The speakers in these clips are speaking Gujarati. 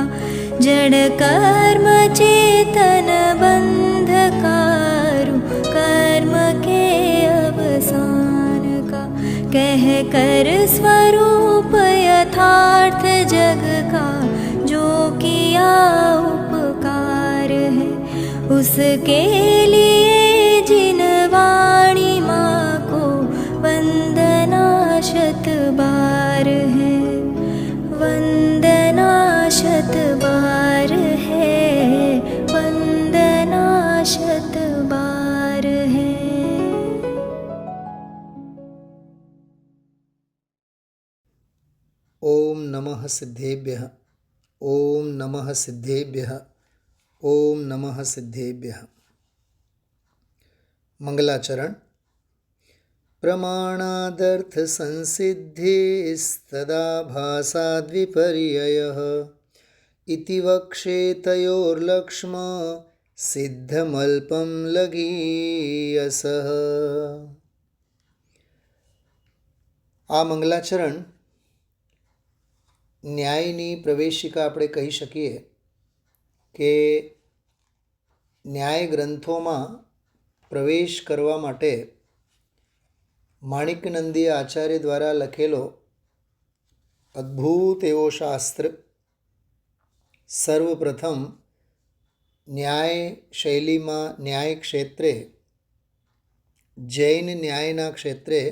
का जड़ कर्म चेतन बंधकारु कर्म के अवसान का कह कर स्वरूप यथार्थ जग का जो किया उपकार है उसके लिए जिन वाणी माँ को वंदना शत बार है वंदना शत बार है वंदना शत बार है। ओम नमः सिद्धेभ्यः ओम नमः सिद्धेभ्यः ओम नमः सिद्धेभ्यः। मंगलाचरण। प्रमाणादर्थ संसिद्धिस्तदा भासाद्विपर्ययः इति वक्षे तयोर्लक्ष्म सिद्धमल्पं लगीयसः। आ मंगलाचरण ન્યાયની પ્રવેશિકા આપણે કહી શકીએ કે ન્યાય ગ્રંથોમાં પ્રવેશ કરવા માટે માણિક્યનંદી આચાર્ય દ્વારા લખેલો અદ્ભુત એવો શાસ્ત્ર સર્વપ્રથમ ન્યાય શૈલીમાં ન્યાય ક્ષેત્રે જૈન ન્યાયના ક્ષેત્રે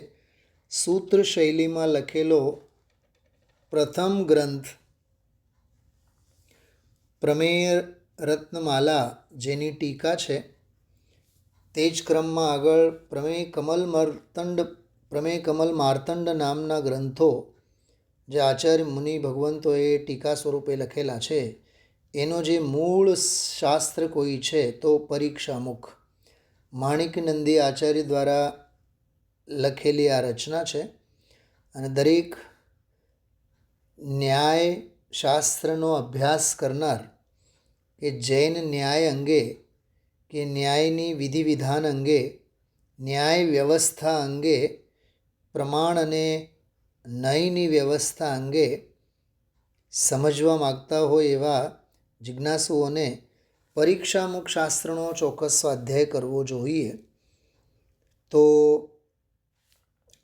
સૂત્ર શૈલીમાં લખેલો પ્રથમ ગ્રંથ પ્રમેય રત્નમાલા જેની ટીકા છે તે જ ક્રમમાં આગળ પ્રમેય કમલ માર્તંડ નામના ગ્રંથો જે આચાર્ય મુનિ ભગવંતોએ ટીકા સ્વરૂપે લખેલા છે એનો જે મૂળ શાસ્ત્ર કોઈ છે તો પરીક્ષામુખ માણિક્યનંદી આચાર્ય દ્વારા લખેલી આ રચના છે અને દરેક ન્યાય શાસ્ત્રનો અભ્યાસ કરનાર કે જૈન ન્યાય અંગે કે ન્યાયની વિધિ વિધાન અંગે ન્યાય વ્યવસ્થા અંગે પ્રમાણ અને ન્યાયની વ્યવસ્થા અંગે સમજવા માગતા હોય એવા જિજ્ઞાસુઓને પરીક્ષામુખ શાસ્ત્રનો ચોક્કસ સ્વાધ્યાય કરવો જોઈએ. તો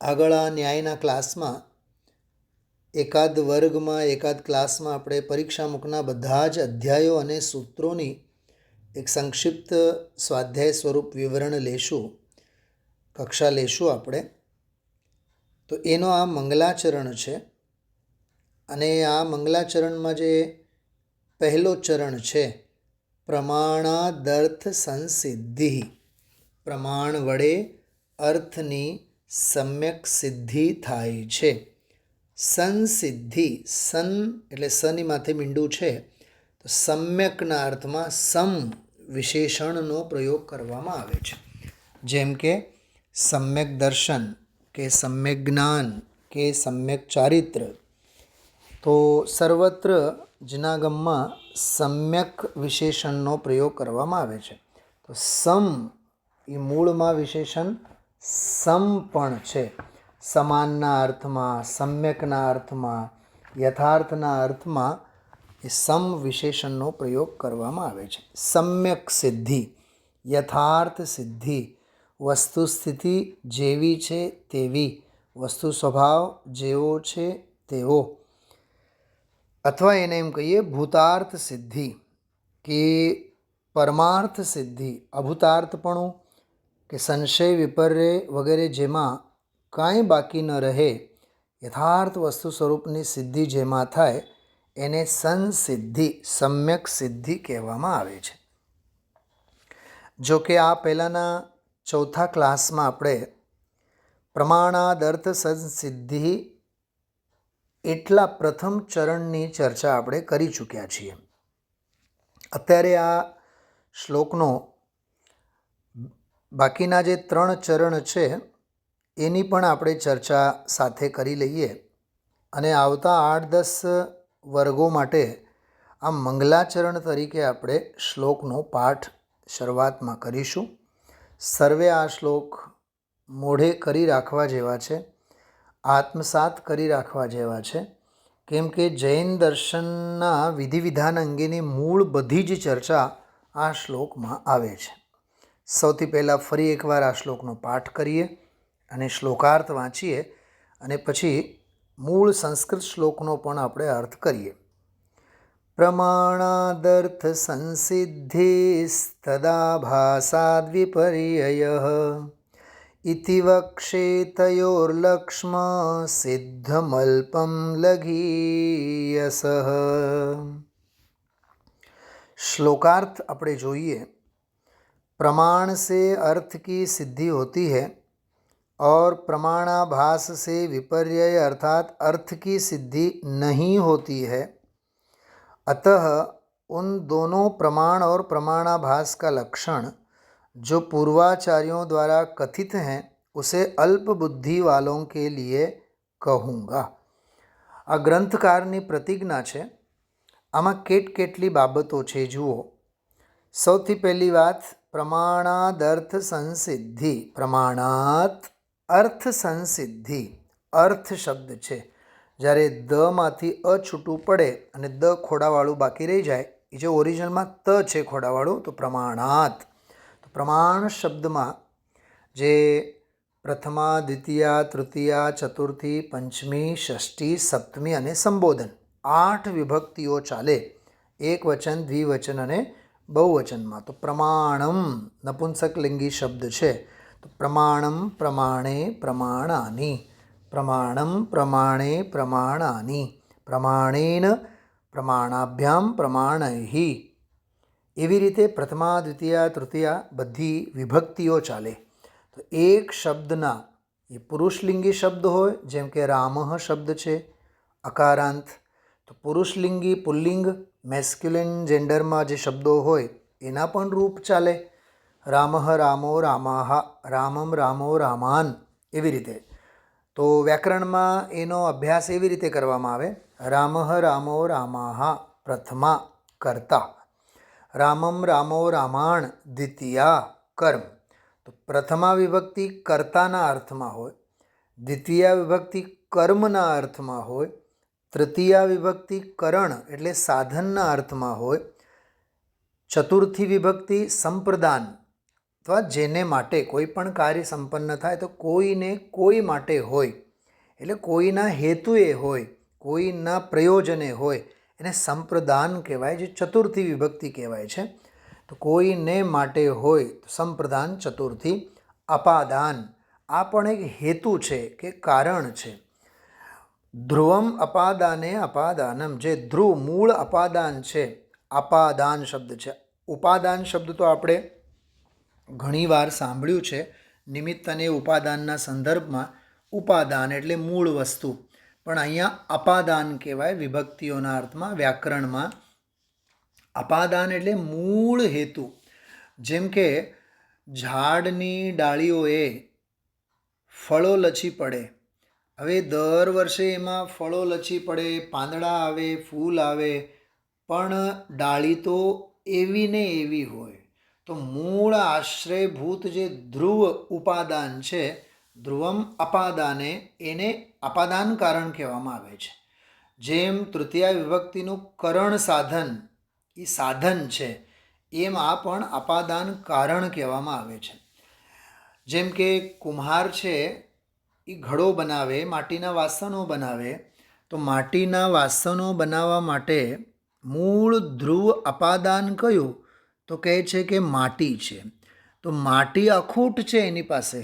આગળ આ ન્યાયના ક્લાસમાં એકાદ વર્ગમાં એકાદ ક્લાસમાં આપણે પરીક્ષામુખના બધા જ અધ્યાયો અને સૂત્રોની એક સંક્ષિપ્ત સ્વાધ્યાય સ્વરૂપ વિવરણ લેશું, કક્ષા લેશું આપણે. તો એનો આ મંગલાચરણ છે અને આ મંગલાચરણમાં જે પહેલો ચરણ છે પ્રમાણાદર્થ સંસિદ્ધિ, પ્રમાણ વડે અર્થની સમ્યક સિદ્ધિ થાય છે. સંસિદ્ધિ, સન એટલે સની માથે મીંડું છે તો સમ્યકના અર્થમાં સમ વિશેષણનો પ્રયોગ કરવામાં આવે છે. જેમ કે સમ્યક દર્શન કે સમ્યક જ્ઞાન કે સમ્યક ચારિત્ર. તો સર્વત્ર જનાગમમાં સમ્યક વિશેષણનો પ્રયોગ કરવામાં આવે છે. તો સમ એ મૂળમાં વિશેષણ સમ પણ છે. સમાનના અર્થમાં, સમ્યકના અર્થમાં, યથાર્થના અર્થમાં એ સમ વિશેષણનો પ્રયોગ કરવામાં આવે છે. સમ્યક સિદ્ધિ, યથાર્થ સિદ્ધિ, વસ્તુ સ્થિતિ જેવી છે તેવી, વસ્તુ સ્વભાવ જેવો છે તેવો, અથવા એને એમ કહીએ ભૂતાર્થ સિદ્ધિ કે પરમાર્થ સિદ્ધિ, અભૂતાર્થપણું કે સંશય વિપર્ય વગેરે જેમાં કાંઈ બાકી ન રહે, યથાર્થ વસ્તુ સ્વરૂપની સિદ્ધિ જેમાં થાય એને સંસિદ્ધિ, સમ્યક સિદ્ધિ કહેવામાં આવે છે. જો કે આ પહેલાંના ચોથા ક્લાસમાં આપણે પ્રમાણાદર્થ સંસિદ્ધિ એટલા પ્રથમ ચરણની ચર્ચા આપણે કરી ચૂક્યા છીએ. અત્યારે આ શ્લોકનો બાકીના જે 3 ચરણ છે એની પણ આપણે ચર્ચા સાથે કરી લઈએ અને આવતા 8-10 વર્ગો માટે આ મંગલાચરણ તરીકે આપણે શ્લોકનો પાઠ શરૂઆતમાં કરીશું. સર્વે આ શ્લોક મોઢે કરી રાખવા જેવા છે, આત્મસાત કરી રાખવા જેવા છે. કેમ કે જૈન દર્શનના વિધિ વિધાન અંગેની મૂળ બધી જ ચર્ચા આ શ્લોકમાં આવે છે. સૌથી પહેલાં ફરી એકવાર આ શ્લોકનો પાઠ કરીએ અને શ્લોકાર્થ વાંચીએ અને પછી મૂળ સંસ્કૃત શ્લોકનો પણ આપણે અર્થ કરીએ. પ્રમાણાદર્થ સંસિદ્ધિસ્તદા ભાસાદ વિપર્યયઃ ઇતિ વક્ષેતયોર્લક્ષ્મ સિદ્ધમલ્પમ લઘીયસઃ. श्लोकार्थ આપણે જોઈએ. प्रमाण से अर्थ की सिद्धि होती है और प्रमाणाभास से विपर्यय अर्थात अर्थ की सिद्धि नहीं होती है. अतः उन दोनों प्रमाण और प्रमाणाभास का लक्षण जो पूर्वाचार्यों द्वारा कथित हैं उसे अल्प बुद्धि वालों के लिए कहूँगा. આ ગ્રંથકારની પ્રતિજ્ઞા છે. આમાં કેટલી બાબતો છે જુઓ. સૌથી પહેલી વાત, પ્રમાણાદ અર્થ સંસિદ્ધિ. પ્રમાણાત અર્થ સંસિદ્ધિ. અર્થ શબ્દ છે. જ્યારે દમાંથી અ છૂટું પડે અને દ ખોડાવાળું બાકી રહી જાય, એ જે ઓરિજિનલમાં ત છે ખોડાવાળું, તો પ્રમાણાત. તો પ્રમાણ શબ્દમાં જે પ્રથમા, દ્વિતીયા, તૃતીયા, ચતુર્થી, પંચમી, ષષ્ઠી, સપ્તમી અને સંબોધન 8 વિભક્તિઓ ચાલે. એક વચન, દ્વિવચન અને બહુવચનમાં. તો પ્રમાણમ નપુંસકલિંગી શબ્દ છે. તો પ્રમાણમ, પ્રમાણે, પ્રમાણાની. પ્રમાણમ, પ્રમાણે, પ્રમાણાની. પ્રમાણેન, પ્રમાણાભ્યામ, પ્રમાણૈ. એવી રીતે પ્રથમા, દ્વિતીયા, તૃતીયા બધી વિભક્તિઓ ચાલે. તો એક શબ્દના એ પુરુષલિંગી શબ્દ હોય, જેમ કે રામઃ શબ્દ છે, અકારાંત. તો પુરુષલિંગી પુલ્લિંગ મેસ્ક્યુલિન જેન્ડરમાં જે શબ્દો હોય એના પણ રૂપ ચાલે. રામઃ, રામો, રામાહ, રામમ, રામો, રામાન. એવી રીતે. તો વ્યાકરણમાં એનો અભ્યાસ એવી રીતે કરવામાં આવે. રામઃ, રામો, રામાહ પ્રથમા કર્તા. રામમ, રામો, રામાણ દ્વિતીયા કર્મ. તો પ્રથમા વિભક્તિ કર્તાના અર્થમાં હોય, દ્વિતીયા વિભક્તિ કર્મના અર્થમાં હોય, તૃતીયા વિભક્તિ કરણ એટલે સાધનના અર્થમાં હોય, ચતુર્થી વિભક્તિ સંપ્રદાન અથવા જેને માટે કોઈ પણ કાર્ય સંપન્ન થાય તો કોઈને કોઈ માટે હોય, એટલે કોઈના હેતુએ હોય, કોઈના પ્રયોજને હોય, એને સંપ્રદાન કહેવાય, જે ચતુર્થી વિભક્તિ કહેવાય છે. તો કોઈને માટે હોય તો સંપ્રદાન ચતુર્થી. અપાદાન આ પણ એક હેતુ છે કે કારણ છે. ધ્રુવમ અપાદાને અપાદાનમ, જે ધ્રુવ મૂળ અપાદાન છે, અપાદાન શબ્દ છે. ઉપાદાન શબ્દ તો આપણે ઘણીવાર સાંભળ્યું છે. નિમિત્ત અને ઉપાદાનના સંદર્ભમાં ઉપાદાન એટલે મૂળ વસ્તુ, પણ અહીંયા અપાદાન કહેવાય વિભક્તિઓના અર્થમાં. વ્યાકરણમાં અપાદાન એટલે મૂળ હેતુ. જેમ કે ઝાડની ડાળીઓએ ફળો લચી પડે. હવે દર વર્ષે એમાં ફળો લચી પડે, પાંદડા આવે, ફૂલ આવે, પણ ડાળી તો એવી ને એવી હોય. તો મૂળ આશ્રયભૂત જે ધ્રુવ ઉપાદાન છે, ધ્રુવમ અપાદાને, એને અપાદાન કારણ કહેવામાં આવે છે. જેમ તૃતીયા વિભક્તિનું કરણ સાધન એ સાધન છે, એમ આ પણ અપાદાન કારણ કહેવામાં આવે છે. જેમ કે કુમ્હાર છે એ ઘડો બનાવે, માટીના વાસણો બનાવે. તો માટીના વાસણો બનાવવા માટે મૂળ ધ્રુવ અપાદાન કયું? તો કહે છે કે માટી છે. તો માટી અખૂટ છે એની પાસે.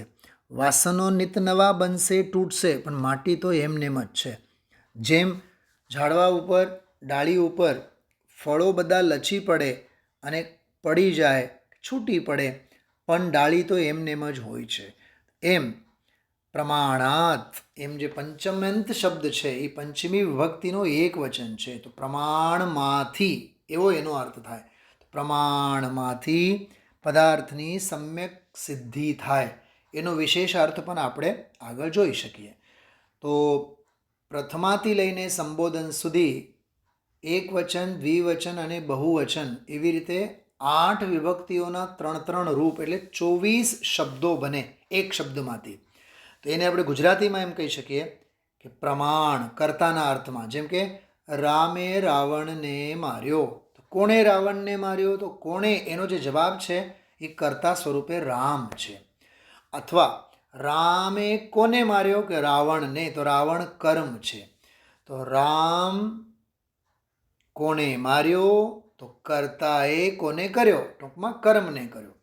વાસણો નિત નવા બનશે, તૂટશે, પણ માટી તો એમનેમ જ છે. જેમ ઝાડવા ઉપર, ડાળી ઉપર ફળો બધા લચી પડે અને પડી જાય, છૂટી પડે, પણ ડાળી તો એમનેમ જ હોય છે. એમ પ્રમાણાત, એમ જે પંચમાંત શબ્દ છે એ પંચમી વિભક્તિનો એક વચન છે. તો પ્રમાણમાંથી એવો એનો અર્થ થાય. પ્રમાણમાંથી પદાર્થની સમ્યક સિદ્ધિ થાય, એનો વિશેષ અર્થ પણ આપણે આગળ જોઈ શકીએ. તો પ્રથમાથી લઈને સંબોધન સુધી એક વચન, દ્વિવચન અને બહુવચન એવી રીતે 8 વિભક્તિઓના 3 રૂપ એટલે 24 શબ્દો બને એક શબ્દમાંથી. તો એને આપણે ગુજરાતીમાં એમ કહી શકીએ કે પ્રમાણ કર્તાના અર્થમાં, જેમ કે રામે રાવણને માર્યો. તો કોણે રાવણને માર્યો? તો કોણે એનો જે જવાબ છે એ કર્તા સ્વરૂપે રામ છે. અથવા રામે કોને માર્યો? કે રાવણને. તો રાવણ કર્મ છે. તો રામ કોને માર્યો? તો કર્તાએ કોને કર્યો? ટૂંકમાં કર્મને કર્યો.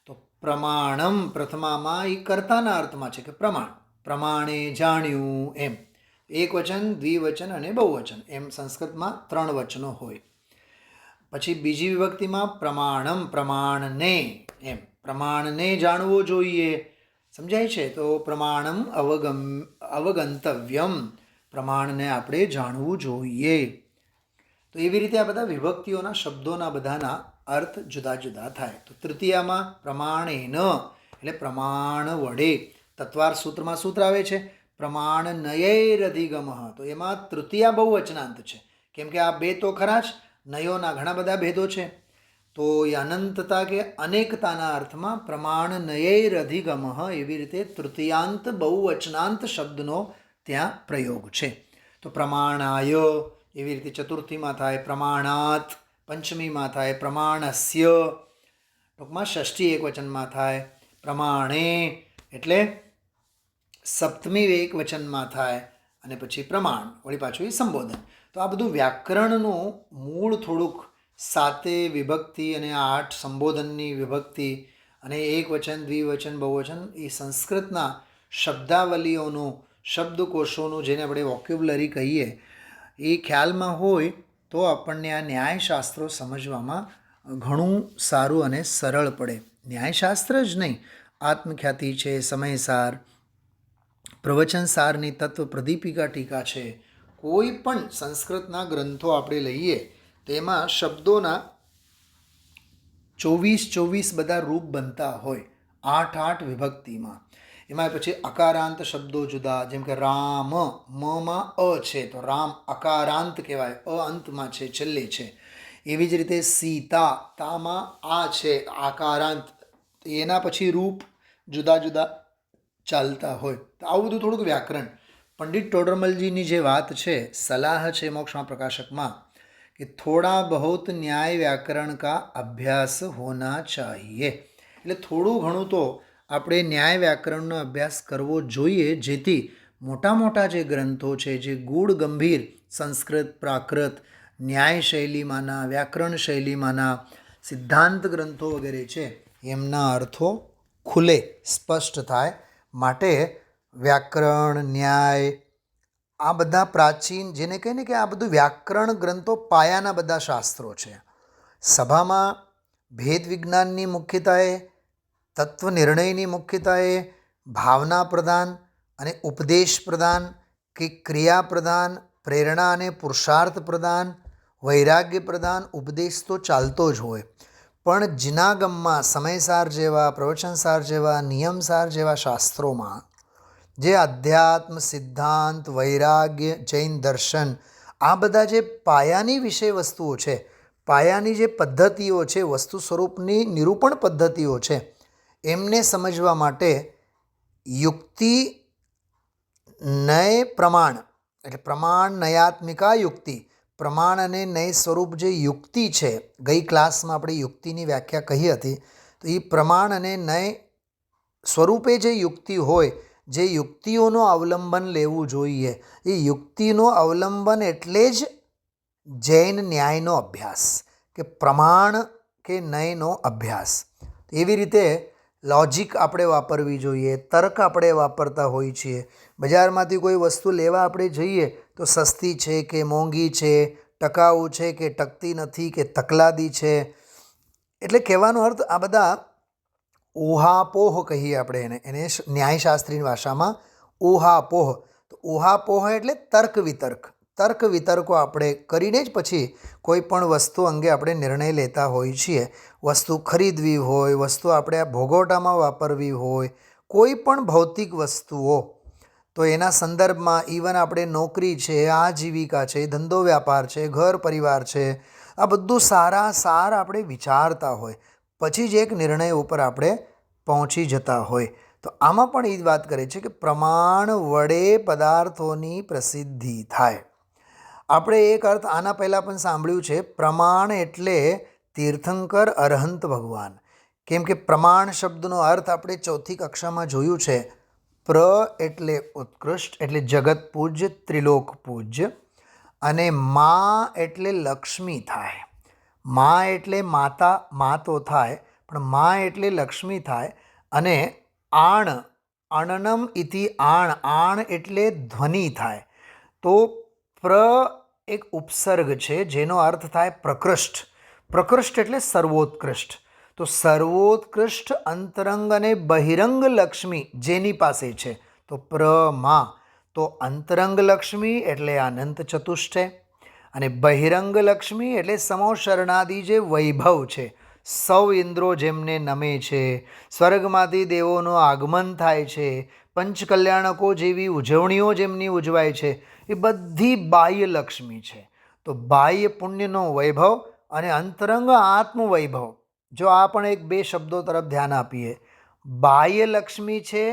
તો પ્રમાણમ પ્રથમામાં એ કર્તાના અર્થમાં છે કે પ્રમાણ, પ્રમાણે જાણ્યું એમ. એક વચન, દ્વિવચન અને બહુવચન એમ સંસ્કૃતમાં 3 વચનો હોય. પછી બીજી વિભક્તિમાં પ્રમાણમ, પ્રમાણને એમ, પ્રમાણને જાણવું જોઈએ. સમજાય છે? તો પ્રમાણમ અવગંતવ્યમ, પ્રમાણને આપણે જાણવું જોઈએ. તો એવી રીતે આ બધા વિભક્તિઓના શબ્દોના બધાના અર્થ જુદા જુદા થાય. તો તૃતીયામાં પ્રમાણેન એટલે પ્રમાણ વડે. તત્વાર સૂત્રમાં સૂત્ર આવે છે પ્રમાણનયૈરધિગમઃ. તો એમાં તૃતીયા બહુવચનાંત છે, કેમ કે આ બે તો ખરા જ, નયોના ઘણા બધા ભેદો છે. તો એ અનંતતા કે અનેકતાના અર્થમાં પ્રમાણનયૈરધિગમઃ એવી રીતે તૃતીયાંત બહુવચનાંત શબ્દનો ત્યાં પ્રયોગ છે. તો પ્રમાણાય એવી રીતે ચતુર્થીમાં થાય, પ્રમાણાત પંચમીમાં થાય, પ્રમાણસ્ય ટૂંકમાં ષષ્ઠી એક વચનમાં થાય, પ્રમાણે એટલે સપ્તમી એક વચનમાં થાય, અને પછી પ્રમાણ વળી પાછું એ સંબોધન. તો આ બધું વ્યાકરણનું મૂળ થોડુંક 7 વિભક્તિ અને 8 સંબોધનની વિભક્તિ અને એક વચન, દ્વિવચન, બહુવચન એ સંસ્કૃતના શબ્દાવલીઓનું, શબ્દકોશોનું, જેને આપણે વોક્યુબ્યુલરી કહીએ, એ ખ્યાલમાં હોય તો આપણને આ ન્યાયશાસ્ત્રો સમજવામાં ઘણું સારું અને સરળ પડે. ન્યાયશાસ્ત્ર જ નહીં, આત્મખ્યાતિ છે, સમયસાર, પ્રવચનસારની તત્વ પ્રદીપિકા ટીકા છે, કોઈ પણ સંસ્કૃતના ગ્રંથો આપણે લઈએ તો એમાં શબ્દોના 24 બધા રૂપ બનતા હોય, 8 વિભક્તિમાં. એમાં પછી અકારાંત શબ્દો જુદા, જેમ કે રામ, મમાં અ છે તો રામ અકારાંત કહેવાય, અ અંતમાં છે, છેલ્લે છે. એવી જ રીતે સીતા, તામાં આ છે આકારાંત, એના પછી રૂપ જુદા જુદા ચાલતા હોય. તો આવું બધું થોડુંક વ્યાકરણ. પંડિત ટોડરમલજીની જે વાત છે, સલાહ છે મોક્ષમાં પ્રકાશકમાં, કે થોડા બહુત ન્યાય વ્યાકરણ કા અભ્યાસ હોના ચાહીએ. એટલે થોડું ઘણું તો આપણે ન્યાય વ્યાકરણનો અભ્યાસ કરવો જોઈએ, જેથી મોટા મોટા જે ગ્રંથો છે, જે ગૂઢ ગંભીર સંસ્કૃત, પ્રાકૃત, ન્યાય શૈલીમાંના, વ્યાકરણ શૈલીમાંના સિદ્ધાંત ગ્રંથો વગેરે છે, એમના અર્થો ખુલે, સ્પષ્ટ થાય. માટે વ્યાકરણ, ન્યાય, આ બધા પ્રાચીન, જેને કહે ને કે આ બધું વ્યાકરણ ગ્રંથો પાયાના બધા શાસ્ત્રો છે. સભામાં ભેદ વિજ્ઞાનની મુખ્યતાએ, તત્વ નિર્ણયની મુખ્યતાએ, ભાવના પ્રધાન અને ઉપદેશ પ્રધાન કે ક્રિયા પ્રધાન, પ્રેરણા અને પુરુષાર્થ પ્રધાન, વૈરાગ્ય પ્રધાન ઉપદેશ તો ચાલતો જ હોય. પણ જિનાગમમાં સમયસાર જેવા, પ્રવચનસાર જેવા, નિયમસાર જેવા શાસ્ત્રોમાં જે અધ્યાત્મ, સિદ્ધાંત, વૈરાગ્ય, જૈન દર્શન, આ બધા જે પાયાની વિષય વસ્તુઓ છે, પાયાની જે પદ્ધતિઓ છે, વસ્તુ સ્વરૂપની નિરૂપણ પદ્ધતિઓ છે, એમને સમજવા માટે યુક્તિ, નય, પ્રમાણ એટલે પ્રમાણ, નયાત્મિકા, યુક્તિ, પ્રમાણ અને નય સ્વરૂપ જે યુક્તિ છે, ગઈ ક્લાસમાં આપણે યુક્તિની વ્યાખ્યા કહી હતી. તો એ પ્રમાણ અને નય સ્વરૂપે જે યુક્તિ હોય, જે યુક્તિઓનું અવલંબન લેવું જોઈએ, એ યુક્તિનું અવલંબન એટલે જ જૈન ન્યાયનો અભ્યાસ, કે પ્રમાણ કે નયનો અભ્યાસ. એવી રીતે લોજિક આપણે વાપરવી જોઈએ, તર્ક આપણે વાપરતા હોઈએ છીએ. બજારમાંથી કોઈ વસ્તુ લેવા આપણે જઈએ તો સસ્તી છે કે મોંઘી છે, ટકાઉ છે કે ટકતી નથી કે તકલાદી છે, એટલે કહેવાનો અર્થ આ બધા ઊહાપોહ કહીએ આપણે એને ન્યાયશાસ્ત્રીની ભાષામાં ઊહાપોહ. તો ઊહાપોહ એટલે તર્ક વિતર્ક, તર્ક વિતર્કો આપણે કરીને જ પછી કોઈ પણ વસ્તુ અંગે આપણે નિર્ણય લેતા હોઈએ છીએ. વસ્તુ ખરીદવી હોય, વસ્તુ આપણે આ ભોગવટામાં વાપરવી હોય, કોઈ પણ ભૌતિક વસ્તુઓ, તો એના સંદર્ભમાં ઇવન આપણે નોકરી છે, આજીવિકા છે, ધંધો વ્યાપાર છે, ઘર પરિવાર છે, આ બધું સારા સાર આપણે વિચારતા હોય, પછી જ એક નિર્ણય ઉપર આપણે પહોંચી જતા હોય. તો આમાં પણ એ જ વાત કરે છે કે પ્રમાણ વડે પદાર્થોની પ્રસિદ્ધિ થાય. આપણે એક અર્થ આના પહેલાં પણ સાંભળ્યું છે, પ્રમાણ એટલે તીર્થંકર અરહંત ભગવાન. કેમ કે પ્રમાણ શબ્દનો અર્થ આપણે ચોથી કક્ષામાં જોયું છે. પ્ર એટલે ઉત્કૃષ્ટ એટલે જગત પૂજ્ય, ત્રિલોક પૂજ્ય, અને મા એટલે લક્ષ્મી થાય. મા એટલે માતા, મા તો થાય પણ મા એટલે લક્ષ્મી થાય. અને આણ, અણનમ ઇતિ આણ, આણ એટલે ધ્વનિ થાય. તો પ્ર એક ઉપસર્ગ છે જેનો અર્થ થાય પ્રકૃષ્ટ. પ્રકૃષ્ટ એટલે સર્વોત્કૃષ્ટ. તો સર્વોત્કૃષ્ટ અંતરંગ અને બહિરંગ લક્ષ્મી જેની પાસે છે તો પ્રમાં. તો અંતરંગ લક્ષ્મી એટલે અનંત ચતુષ્ટય અને બહિરંગ લક્ષ્મી એટલે સમો શરણાદિ જે વૈભવ છે. સૌ ઇન્દ્રો જેમને નમે છે, સ્વર્ગમાંથી દેવોનું આગમન થાય છે, પંચકલ્યાણકો જેવી ઉજવણીઓ જેમની ઉજવાય છે, એ બધી બાહ્ય લક્ષ્મી છે. તો બાહ્ય પુણ્યનો વૈભવ અને અંતરંગ આત્મવૈભવ. જો આ પણ એક બે શબ્દો તરફ ધ્યાન આપીએ. બાહ્ય લક્ષ્મી છે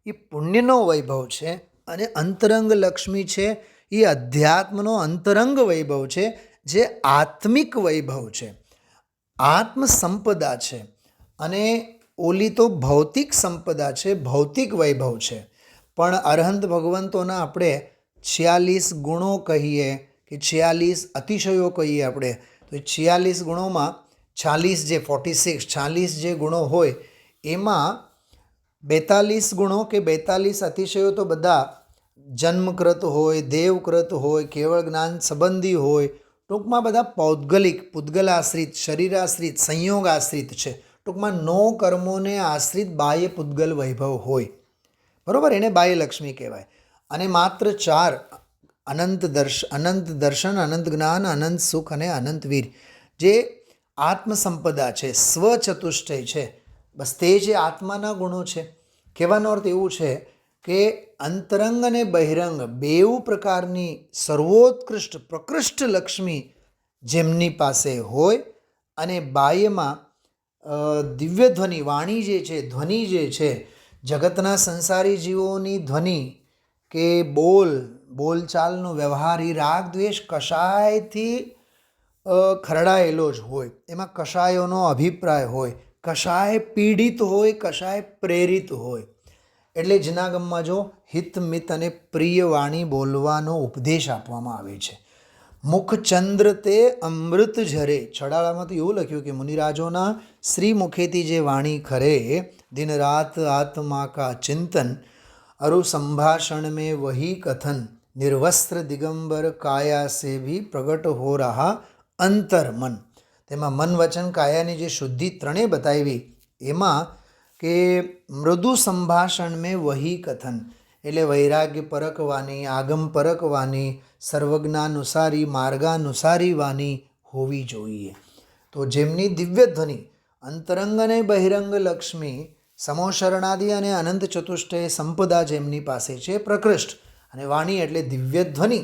એ પુણ્યનો વૈભવ છે અને અંતરંગ લક્ષ્મી છે એ અધ્યાત્મનો અંતરંગ વૈભવ છે, જે આત્મિક વૈભવ છે, આત્મ સંપદા છે. અને ઓલી તો ભૌતિક સંપદા છે, ભૌતિક વૈભવ છે. પણ અરહંત ભગવંતોના આપણે 46 ગુણો કહીએ કે 46 અતિશયો કહીએ આપણે, તો એ 46 ગુણોમાં 46 જે ગુણો હોય એમાં 42 ગુણો કે 42 અતિશયો તો બધા જન્મકૃત હોય, દેવકૃત હોય, કેવળ જ્ઞાન સંબંધી હોય, ટૂંકમાં બધા પૌદ્ગલિક, પૂદ્ગલાશ્રિત, શરીરાશ્રિત, સંયોગ આશ્રિત છે. ટૂંકમાં 9 કર્મોને આશ્રિત બાહ્ય પૂદ્ગલ વૈભવ હોય. બરાબર, એને બાહ્ય લક્ષ્મી કહેવાય. અને માત્ર 4 અનંત દર્શન, અનંત જ્ઞાન, અનંત સુખ અને અનંત વીર જે આત્મસંપદા છે, સ્વચતુષ્ટય છે, બસ તે જે આત્માના ગુણો છે. કહેવાનો અર્થ એવું છે કે અંતરંગ અને બહિરંગ બેઉ પ્રકારની સર્વોત્કૃષ્ટ પ્રકૃષ્ટ લક્ષ્મી જેમની પાસે હોય અને બાહ્યમાં દિવ્ય ધ્વનિ, વાણી જે છે, ધ્વનિ જે છે, જગતના સંસારી જીવોની ધ્વનિ કે બોલચાલનો વ્યવહાર એ રાગ દ્વેષ કશાયથી ખરડાયેલો જ હોય. એમાં કશાયોનો અભિપ્રાય હોય, કશાય પીડિત હોય, કશાય પ્રેરિત હોય. એટલે જનાગમમાં જો હિત મિત અને પ્રિય વાણી બોલવાનો ઉપદેશ આપવામાં આવે છે. મુખચંદ્ર તે અમૃત ઝરે. છડાળામાં તો એવું લખ્યું કે મુનિરાજોના શ્રી મુખેથી જે વાણી ખરે, દિન રાત આત્મા કા ચિંતન, અરુ સંભાષણ મેં વહી કથન, નિર્વસ્ત્ર દિગંબર કાયા સે ભી પ્રગટ હો રહા અંતર મન. તેમાં મન વચન કાયાની જે શુદ્ધિ ત્રણેય બતાવી, એમાં કે મૃદુ સંભાષણ મેં વહી કથન એટલે વૈરાગ્ય પરકવાની, આગમ પરકવાની, સર્વજ્ઞાનુસારી, માર્ગાનુસારી વાણી હોવી જોઈએ. તો જેમની દિવ્ય ધ્વનિ અંતરંગ અને બહિરંગ લક્ષ્મી, સમો શરણાદિ અને અનંત ચતુષ્ટય સંપદા જેમની પાસે છે, પ્રકૃષ્ટ. અને વાણી એટલે દિવ્ય ધ્વનિ.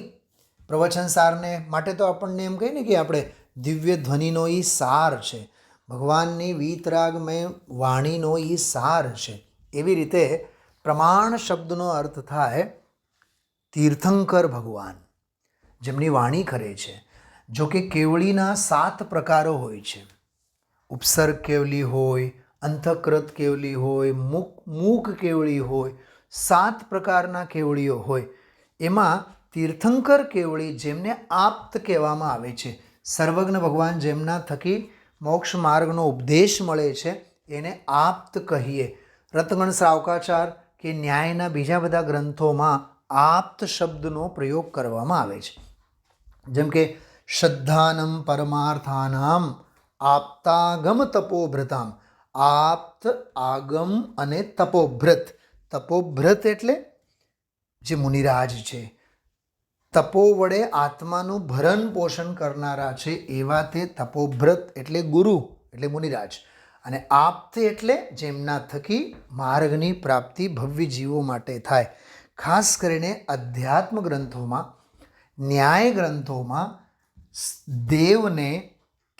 પ્રવચન સારને માટે તો આપણને એમ કહીએ ને કે આપણે દિવ્ય ધ્વનિનો એ સાર છે, ભગવાનની વીતરાગમય વાણીનો એ સાર છે. એવી રીતે પ્રમાણ શબ્દનો અર્થ થાય તીર્થંકર ભગવાન, જેમની વાણી ખરે છે. જો કે કેવળીના 7 પ્રકારો હોય છે. ઉપસર્ગ કેવલી હોય, અંતઃકૃત કેવલી હોય, મૂક કેવળી હોય, 7 પ્રકારના કેવળીઓ હોય. એમાં તીર્થંકર કેવળી જેમને આપ્ત કહેવામાં આવે છે, સર્વજ્ઞ ભગવાન જેમના થકી મોક્ષ માર્ગનો ઉપદેશ મળે છે, એને આપ્ત કહીએ. રતગણ શ્રાવકાચાર કે ન્યાયના બીજા બધા ગ્રંથોમાં આપ્ત શબ્દનો પ્રયોગ કરવામાં આવે છે. જેમ કે શ્રદ્ધાનમ પરમાર્થાનામ આપ્તાગમ તપોભ્રતામ. આપ્ત, આગમ અને તપોભ્રત. તપોભ્રત એટલે જે મુનિરાજ છે, તપો વડે આત્માનું ભરણ પોષણ કરનારા છે, એવા તે તપોભ્રત એટલે ગુરુ એટલે મુનિરાજ. અને આપ્ત એટલે જેમના થકી માર્ગની પ્રાપ્તિ ભવ્ય જીવો માટે થાય. ખાસ કરીને અધ્યાત્મ ગ્રંથોમાં, ન્યાય ગ્રંથોમાં દેવને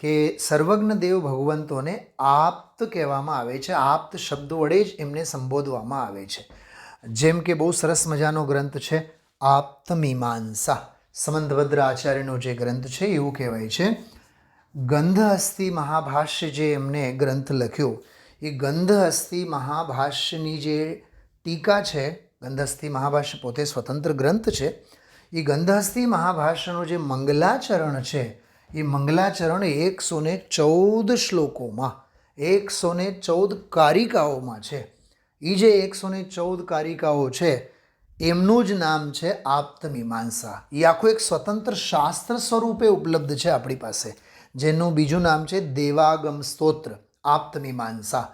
કે સર્વજ્ઞ દેવ ભગવંતોને આપ્ત કહેવામાં આવે છે. આપ્ત શબ્દ વડે જ એમને સંબોધવામાં આવે છે. જેમ કે બહુ સરસ મજાનો ગ્રંથ છે આપ્તમીમાંસા, સમંતભદ્ર આચાર્યનો જે ગ્રંથ છે એવું કહેવાય છે. ગંધહસ્તી મહાભાષ્ય જે એમને ગ્રંથ લખ્યો, એ ગંધહસ્તી મહાભાષ્યની જે ટીકા છે, ગંધહસ્તી મહાભાષ્ય પોતે સ્વતંત્ર ગ્રંથ છે. એ ગંધહસ્તી મહાભાષ્યનો જે મંગલાચરણ છે, એ મંગલાચરણ 114 શ્લોકોમાં 114 કારિકાઓમાં છે. એ જે 114 કારિકાઓ છે એમનું જ નામ છે આપ્તમીમાંસા. એ આખું એક સ્વતંત્ર શાસ્ત્ર સ્વરૂપે ઉપલબ્ધ છે આપણી પાસે, જેનું બીજું નામ છે દેવાગમ સ્તોત્ર આપ્તમીમાંસા.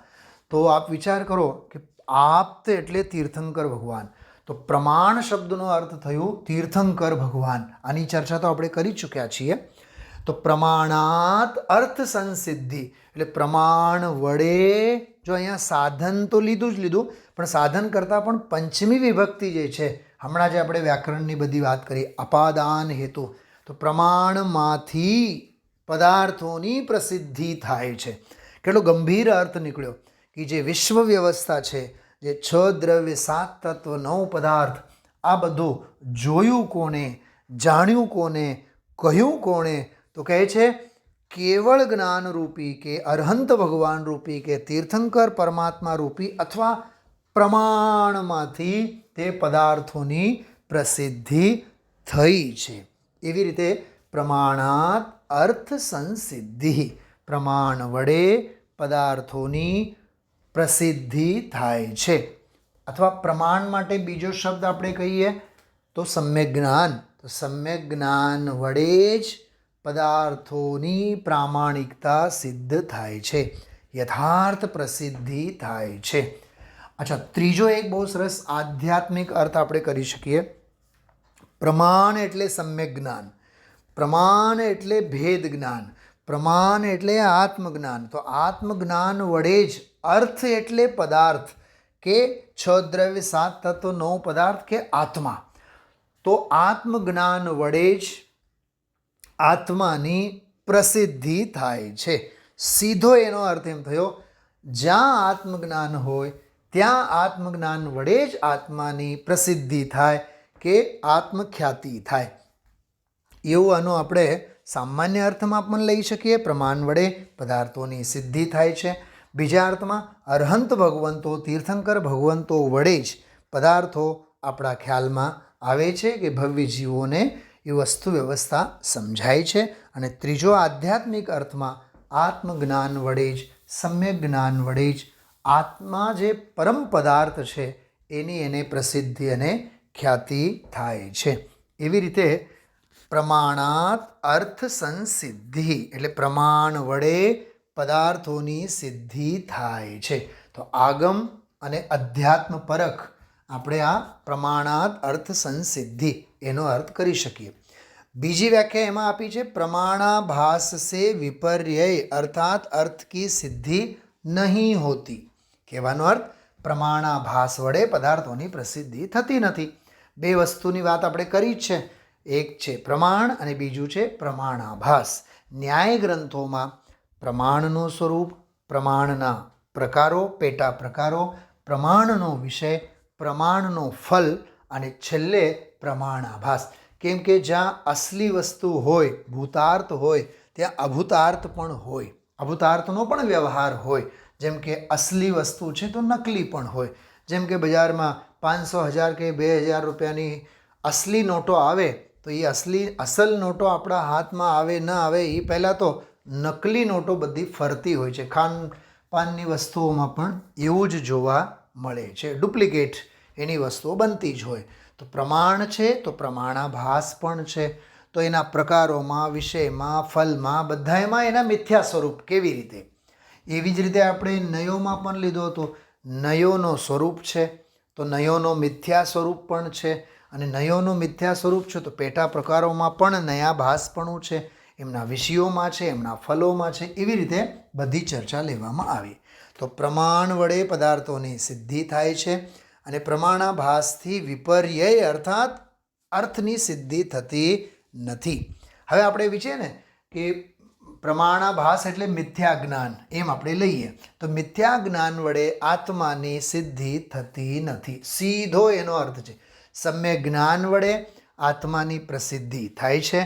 તો આપ વિચાર કરો કે આપ્ત એટલે તીર્થંકર ભગવાન, તો પ્રમાણ શબ્દનો અર્થ થયું તીર્થંકર ભગવાન. આની ચર્ચા તો આપણે કરી ચૂક્યા છીએ. તો પ્રમાણાત અર્થ સંસિદ્ધિ એટલે પ્રમાણ વડે, જો અહીંયા સાધન તો લીધું જ લીધું, પણ સાધન કરતાં પણ પંચમી વિભક્તિ જે છે, હમણાં જે આપણે વ્યાકરણની બધી વાત કરી, અપાદાન હેતુ, તો પ્રમાણમાંથી પદાર્થોની પ્રસિદ્ધિ થાય છે. કેટલો ગંભીર અર્થ નીકળ્યો કે જે વિશ્વ વ્યવસ્થા છે, જે 6 દ્રવ્ય 7 તત્વ 9 પદાર્થ, આ બધું જોયું કોને, જાણ્યું કોને, કહ્યું કોણે? તો કહે છે કેવળ જ્ઞાન રૂપી કે અરહંત ભગવાન રૂપી કે તીર્થંકર પરમાત્મા રૂપી અથવા પ્રમાણમાંથી તે પદાર્થોની પ્રસિદ્ધિ થઈ છે. એવી રીતે પ્રમાણાત અર્થ સંસિદ્ધિ, પ્રમાણ વડે પદાર્થોની પ્રસિદ્ધિ થાય છે. અથવા પ્રમાણ માટે બીજો શબ્દ આપણે કહીએ તો સમ્યક જ્ઞાન. તો સમ્યક જ્ઞાન વડે જ પદાર્થોની પ્રામાણિકતા સિદ્ધ થાય છે, યથાર્થ પ્રસિદ્ધિ થાય છે. અચ્છા, ત્રીજો એક બહુ સરસ આધ્યાત્મિક અર્થ આપણે કરી શકીએ. પ્રમાણ એટલે સમ્યક જ્ઞાન, પ્રમાણ એટલે ભેદ જ્ઞાન, પ્રમાણ એટલે આત્મજ્ઞાન. તો આત્મજ્ઞાન વડે જ, અર્થ એટલે પદાર્થ કે 6 દ્રવ્ય 7 તત્વ 9 પદાર્થ કે આત્મા. તો આત્મજ્ઞાન વડે જ આત્માની પ્રસિદ્ધિ થાય છે. સીધો એનો અર્થ એમ થયો, જ્યાં આત્મજ્ઞાન હોય ત્યાં આત્મજ્ઞાન વડે જ આત્માની પ્રસિદ્ધિ થાય કે આત્મખ્યાતિ થાય. એવું આનો આપણે સામાન્ય અર્થમાં પણ લઈ શકીએ, પ્રમાણ વડે પદાર્થોની સિદ્ધિ થાય છે. બીજા અર્થમાં અરહંત ભગવંતો, તીર્થંકર ભગવંતો વડે જ પદાર્થો આપણા ખ્યાલમાં આવે છે કે ભવ્ય જીવોને એ વસ્તુ વ્યવસ્થા સમજાય છે. અને ત્રીજો આધ્યાત્મિક અર્થમાં આત્મજ્ઞાન વડે જ, સમ્યક જ્ઞાન વડે જ આત્મા જે પરમ પદાર્થ છે એની એને પ્રસિદ્ધિ અને ખ્યાતિ થાય છે. એવી રીતે પ્રમાણાત અર્થ સંસિદ્ધિ એટલે પ્રમાણ વડે પદાર્થોની સિદ્ધિ થાય છે. તો આગમ અને અધ્યાત્મ પરખ આપણે આ પ્રમાણાત અર્થ સંસિદ્ધિ એનો અર્થ કરી શકીએ. બીજી વ્યાખ્યા એમાં આપી છે પ્રમાણાભાસ સે વિપર્યય અર્થાત અર્થ કી સિદ્ધિ નહીં હોતી. કહેવાનો અર્થ પ્રમાણાભાસ વડે પદાર્થોની પ્રસિદ્ધિ થતી નથી. બે વસ્તુની વાત આપણે કરી જ છે, એક છે પ્રમાણ અને બીજું છે પ્રમાણાભાસ. ન્યાય ગ્રંથોમાં પ્રમાણનું સ્વરૂપ, પ્રમાણના પ્રકારો, પેટા પ્રકારો, પ્રમાણનો વિષય, પ્રમાણનો ફલ અને છેલ્લે પ્રમાણાભાસ. કેમ કે જ્યાં અસલી વસ્તુ હોય, ભૂતાર્થ હોય, ત્યાં અભૂતાર્થ પણ હોય, અભૂતાર્થનો પણ વ્યવહાર હોય. જેમ કે અસલી વસ્તુ છે તો નકલી પણ હોય. જેમ કે બજારમાં 500, 1000 કે 2000 રૂપિયાની અસલી નોટો આવે તો એ અસલ નોટો આપણા હાથમાં આવે ન આવે એ પહેલાં તો નકલી નોટો બધી ફરતી હોય છે. ખાનપાનની વસ્તુઓમાં પણ એવું જ જોવા મળે છે, ડુપ્લિકેટ એની વસ્તુઓ બનતી જ હોય. તો પ્રમાણ છે તો પ્રમાણાભાસ પણ છે. તો એના પ્રકારોમાં, વિષયમાં, ફલમાં, બધામાં એના મિથ્યા સ્વરૂપ કેવી રીતે. એવી જ રીતે આપણે નયોમાં પણ લીધો હતો. નયોનો સ્વરૂપ છે તો નયોનો મિથ્યા સ્વરૂપ પણ છે, અને નયોનો મિથ્યા સ્વરૂપ છે તો પેટા પ્રકારોમાં પણ નયાભાસપણું છે, એમના વિષયોમાં છે, એમના ફલોમાં છે. એવી રીતે બધી ચર્ચા લેવામાં આવી. તો પ્રમાણ વડે પદાર્થોની સિદ્ધિ થાય છે અને પ્રમાણાભાસથી વિપર્યય અર્થાત અર્થની સિદ્ધિ થતી નથી. હવે આપણે વિચારીએ ને કે પ્રમાણાભાસ એટલે મિથ્યા જ્ઞાન, એમ આપણે લઈએ તો મિથ્યા જ્ઞાન વડે આત્માની સિદ્ધિ થતી નથી. સીધો એનો અર્થ છે. સમ્યક જ્ઞાન વડે આત્માની પ્રસિદ્ધિ થાય છે,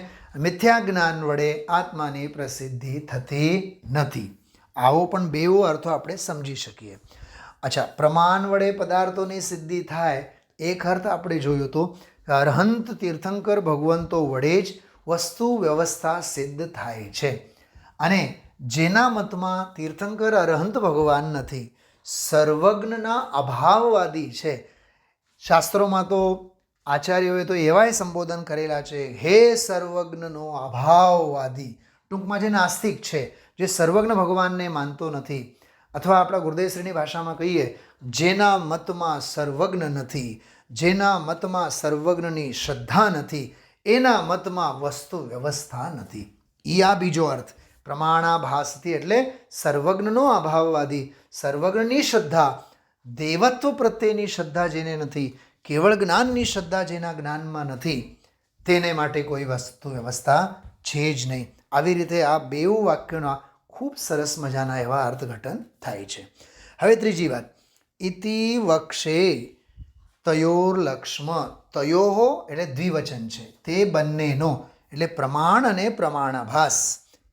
મિથ્યા જ્ઞાન વડે આત્માની પ્રસિદ્ધિ થતી નથી. આવો પણ બેવો અર્થો આપણે સમજી શકીએ. અચ્છા, પ્રમાણ વડે પદાર્થોની સિદ્ધિ થાય, એક અર્થ આપણે જોયો તો અરહંત તીર્થંકર ભગવંતો વડે જ વસ્તુ વ્યવસ્થા સિદ્ધ થાય છે. અને જેના મતમાં તીર્થંકર અરહંત ભગવાન નથી, સર્વજ્ઞના અભાવવાદી છે. શાસ્ત્રોમાં તો આચાર્યોએ તો એવાય સંબોધન કરેલા છે, હે સર્વજ્ઞનો અભાવવાદી. ટૂંકમાં જે નાસ્તિક છે, જે સર્વજ્ઞ ભગવાનને માનતો નથી, અથવા આપણા ગુરુદેવશ્રીની ભાષામાં કહીએ, જેના મતમાં સર્વજ્ઞ નથી, જેના મતમાં સર્વજ્ઞની શ્રદ્ધા નથી, એના મતમાં વસ્તુ વ્યવસ્થા નથી. એ આ બીજો અર્થ પ્રમાણાભાસથી, એટલે સર્વજ્ઞનો અભાવવાદી. સર્વજ્ઞની શ્રદ્ધા, દેવત્વ પ્રત્યેની શ્રદ્ધા જેને નથી, કેવળ જ્ઞાનની શ્રદ્ધા જેના જ્ઞાનમાં નથી, તેને માટે કોઈ વસ્તુ વ્યવસ્થા છે જ નહીં. આવી રીતે આ બેઉ વાક્યોના ખૂબ સરસ મજાના એવા અર્થઘટન થાય છે. હવે ત્રીજી વાત, ઇતિ વક્ષે તયોર્લક્ષ્મ. તયોહો એટલે દ્વિવચન છે, તે બંનેનો એટલે પ્રમાણ અને પ્રમાણાભાસ.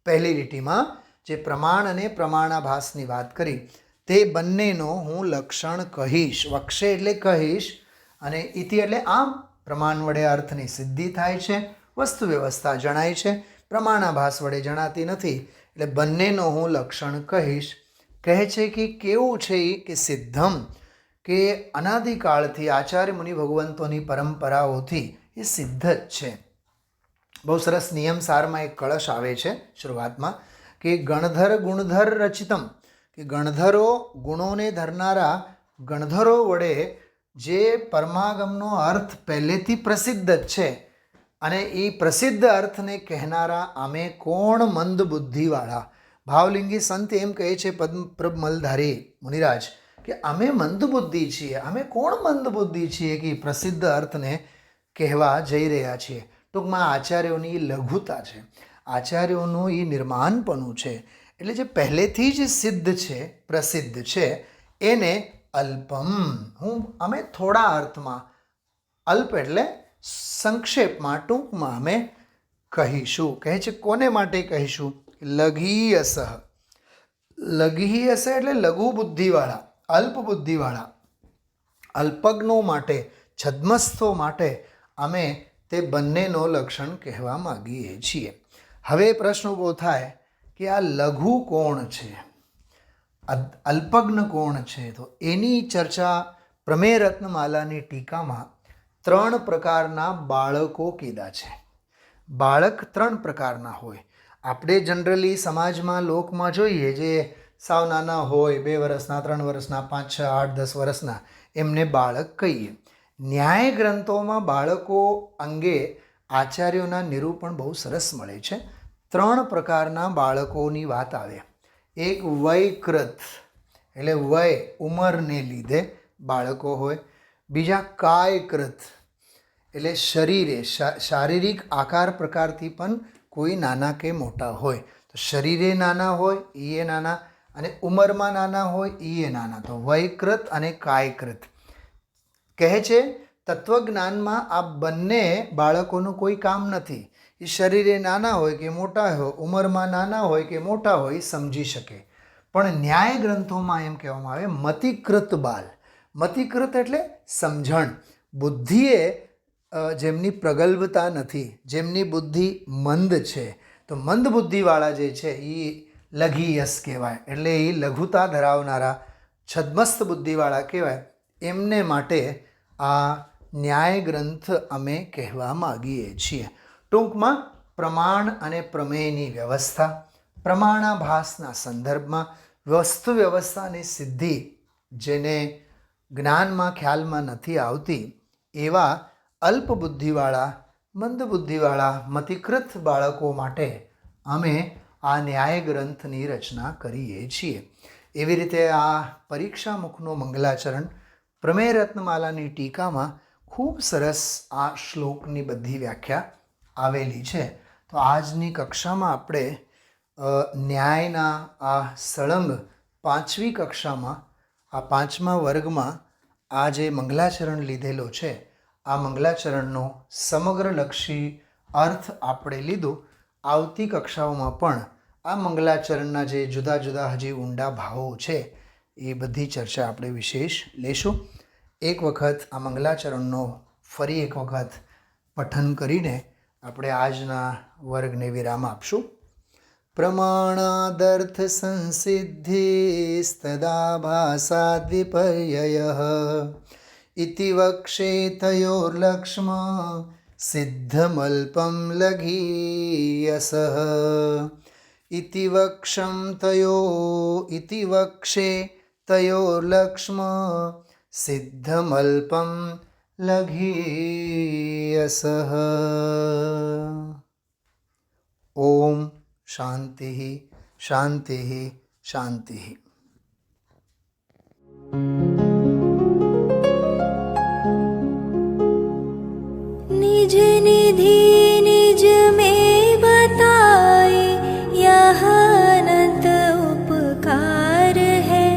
પહેલી લીટીમાં જે પ્રમાણ અને પ્રમાણાભાસની વાત કરી, તે બંનેનો હું લક્ષણ કહીશ. વક્ષે એટલે કહીશ, અને ઇતિ એટલે આમ પ્રમાણ વડે અર્થની સિદ્ધિ થાય છે, વસ્તુ વ્યવસ્થા જણાય છે, પ્રમાણાભાસ વડે જણાતી નથી, એટલે બંનેનો હું લક્ષણ કહીશ. કહે છે કે કેવું છે એ, કે સિદ્ધમ, કે અનાદિકાળથી આચાર્ય મુનિ ભગવંતોની પરંપરાઓથી એ સિદ્ધ જ છે. બહુ સરસ નિયમ સારમાં એક કળશ આવે છે શરૂઆતમાં, કે ગણધર ગુણધર રચિતમ, કે ગણધરો ગુણોને ધરનારા ગણધરો વડે જે પરમાગમનો અર્થ પહેલેથી પ્રસિદ્ધ જ છે, અને એ પ્રસિદ્ધ અર્થને કહેનારા અમે કોણ મંદ બુદ્ધિવાળા. ભાવલિંગી સંત એમ કહે છે પદ્મપ્રભ મલધારી મુનિરાજ, કે અમે મંદબુદ્ધિ છીએ. અમે કોણ મંદબુદ્ધિ છીએ કે પ્રસિદ્ધ અર્થને કહેવા જઈ રહ્યા છીએ. ટૂંકમાં આચાર્યોની લઘુતા છે, આચાર્યોનું એ નિર્માણપણું છે. એટલે જે પહેલેથી જ સિદ્ધ છે, પ્રસિદ્ધ છે, એને અલ્પમ, અમે થોડા અર્થમાં, અલ્પ એટલે સંક્ષેપમાં, ટૂંકમાં અમે કહીશું. કહે છે કોને માટે કહીશું? લઘીયસ. લઘીયસ એટલે લઘુ બુદ્ધિવાળા, અલ્પ બુદ્ધિવાળા, અલ્પજ્ઞો માટે, છદ્મસ્થો માટે અમે તે બંનેનો લક્ષણ કહેવા માગીએ છીએ. હવે પ્રશ્ન ઊભો થાય કે આ લઘુ કોણ છે, અલ્પજ્ઞ કોણ છે? તો એની ચર્ચા પ્રમેય રત્નમાલાની ટીકામાં 3 પ્રકારના બાળકો કીધા છે. બાળક 3 પ્રકારના હોય. આપણે જનરલી સમાજમાં લોકમાં જોઈએ, જે સાવ નાના હોય, 2 વર્ષના, 3 વર્ષના, 5, 6, 8, 10 વર્ષના, એમને બાળક કહીએ. ન્યાય ગ્રંથોમાં બાળકો અંગે આચાર્યોના નિરૂપણ બહુ સરસ મળે છે. 3 પ્રકારના બાળકોની વાત આવે. એક વયકૃત એટલે વય ઉંમરને લીધે બાળકો હોય. બીજા કાયકૃત એટલે શરીરે, શારીરિક આકાર પ્રકારથી પણ કોઈ નાના કે મોટા હોય. તો શરીરે નાના હોય એ નાના, અને ઉંમરમાં નાના હોય એ નાના. તો વયકૃત અને કાયકૃત. કહે છે તત્વજ્ઞાનમાં આ બંને બાળકોનું કોઈ કામ નથી. એ શરીરે નાના હોય કે મોટા હોય, ઉંમરમાં નાના હોય કે મોટા હોય, એ સમજી શકે. પણ ન્યાય ગ્રંથોમાં એમ કહેવામાં આવે મતિકૃત બાલ. મતિકૃત એટલે સમજણ, બુદ્ધિએ જેમની પ્રગલ્ભતા નથી, જેમની બુદ્ધિ મંદ છે, તો મંદ બુદ્ધિવાળા જે છે એ લઘીયસ કહેવાય. એટલે એ લઘુતા ધરાવનારા છદ્મસ્થ બુદ્ધિવાળા કહેવાય. એમને માટે આ ન્યાય ગ્રંથ અમે કહેવા માગીએ છીએ. ટૂંકમાં પ્રમાણ અને પ્રમેયની વ્યવસ્થા, પ્રમાણાભાસના સંદર્ભમાં વસ્તુ વ્યવસ્થાની સિદ્ધિ જેને જ્ઞાનમાં ખ્યાલમાં નથી આવતી, એવા અલ્પ બુદ્ધિવાળા, મંદ બુદ્ધિવાળા, મતિકૃત બાળકો માટે અમે આ ન્યાય ગ્રંથની રચના કરીએ છીએ. એવી રીતે આ પરીક્ષામુખનો મંગલાચરણ પ્રમેય રત્નમાલાની ટીકામાં ખૂબ સરસ આ શ્લોકની બધી વ્યાખ્યા આવેલી છે. તો આજની કક્ષામાં આપણે ન્યાયના આ સળંગ 5મી કક્ષામાં આ 5મા વર્ગમાં આ જે મંગલાચરણ લીધેલો છે આ મંગલાચરણનો સમગ્રલક્ષી અર્થ આપણે લીધો. આવતી કક્ષાઓમાં પણ આ મંગલાચરણના જે જુદા જુદા હજી ઊંડા ભાવો છે એ બધી ચર્ચા આપણે વિશેષ લેશું. એક વખત આ મંગલાચરણનો ફરી એક વખત પઠન કરીને આપણે આજના વર્ગને વિરામ આપશું. પ્રમાણાદર્થ સંસિદ્ધિસ્તદા ભાષાદ્વિપર્યયઃ ઇતિ વક્ષે તયોર્લક્ષ્મ સિદ્ધમલ્પં લઘીયસઃ ઇતિ વક્ષે તયોર્લક્ષ્મ સિદ્ધમલ્પં લઘીયસઃ. ઓમ શાંતિ શાંતિ શાંતિ. निज निधि निज में बताए यह अनंत उपकार है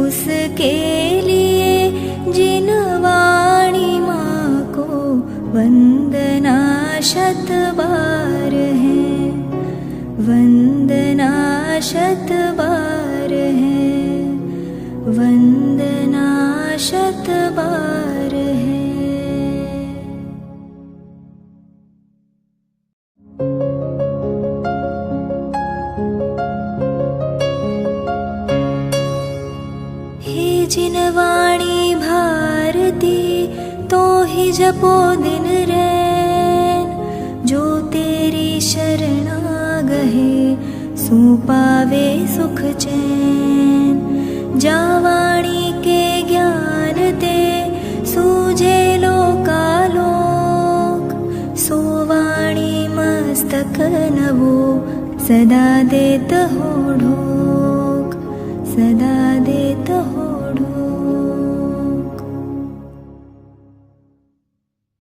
उसके लिए जिन वाणी माँ को वंदना शत बार है वंदना शत बार है वंदना शत बार है. हे जिन वाणी भारती तो ही जपो दिन रैन जो तेरी शरणा गहे सो पावे सुख चैन. जा वाणी के ज्ञान ते सूझे लोकालोक सो वाणी मस्तक नवो सदा देत हो ढोक सदा देत हो